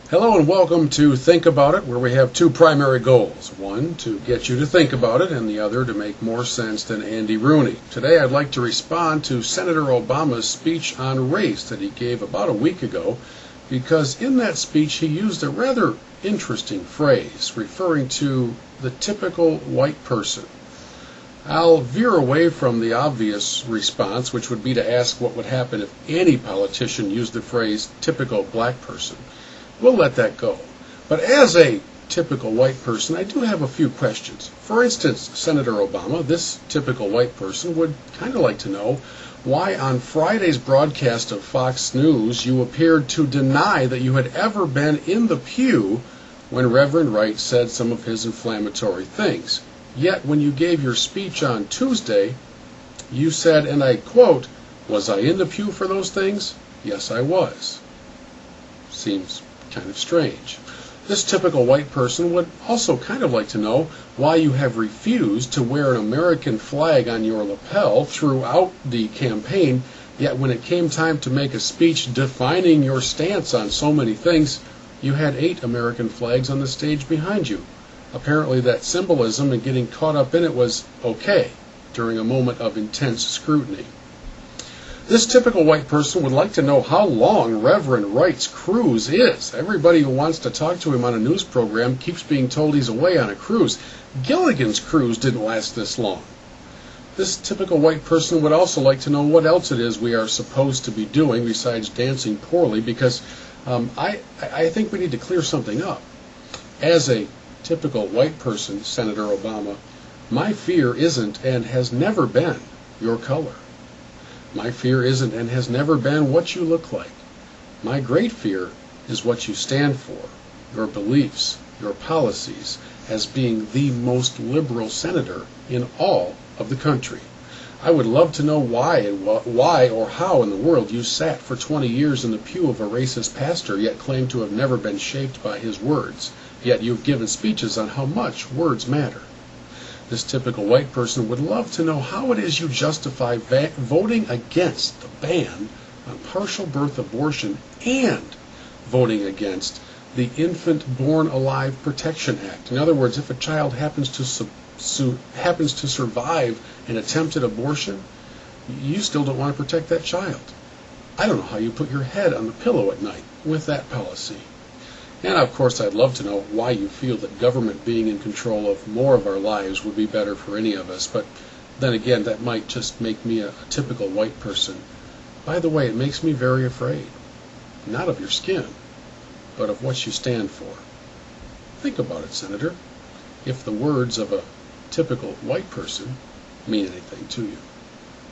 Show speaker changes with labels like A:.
A: Hello and welcome to Think About It, where we have two primary goals. One, to get you to think about it, and the other, to make more sense than Andy Rooney. Today I'd like to respond to Senator Obama's speech on race that he gave about a week ago, because in that speech he used a rather interesting phrase referring to the typical white person. I'll veer away from the obvious response, which would be to ask what would happen if any politician used the phrase typical black person. We'll let that go. But as a typical white person, I do have a few questions. For instance, Senator Obama, this typical white person, would kind of like to know why on Friday's broadcast of Fox News you appeared to deny that you had ever been in the pew when Reverend Wright said some of his inflammatory things. Yet when you gave your speech on Tuesday, you said, and I quote, "Was I in the pew for those things? Yes, I was." Seems kind of strange. This typical white person would also kind of like to know why you have refused to wear an American flag on your lapel throughout the campaign, yet when it came time to make a speech defining your stance on so many things, you had 8 American flags on the stage behind you. Apparently that symbolism and getting caught up in it was okay during a moment of intense scrutiny. This typical white person would like to know how long Reverend Wright's cruise is. Everybody who wants to talk to him on a news program keeps being told he's away on a cruise. Gilligan's cruise didn't last this long. This typical white person would also like to know what else it is we are supposed to be doing besides dancing poorly, because I think we need to clear something up. As a typical white person, Senator Obama, my fear isn't and has never been your color. My fear isn't and has never been what you look like. My great fear is what you stand for, your beliefs, your policies, as being the most liberal senator in all of the country. I would love to know why or how in the world you sat for 20 years in the pew of a racist pastor, yet claim to have never been shaped by his words, yet you've given speeches on how much words matter. This typical white person would love to know how it is you justify voting against the ban on partial birth abortion and voting against the Infant Born Alive Protection Act. In other words, if a child happens to survive an attempted abortion, you still don't want to protect that child. I don't know how you put your head on the pillow at night with that policy. And of course I'd love to know why you feel that government being in control of more of our lives would be better for any of us, but then again that might just make me a typical white person. By the way, it makes me very afraid, not of your skin, but of what you stand for. Think about it, Senator, if the words of a typical white person mean anything to you.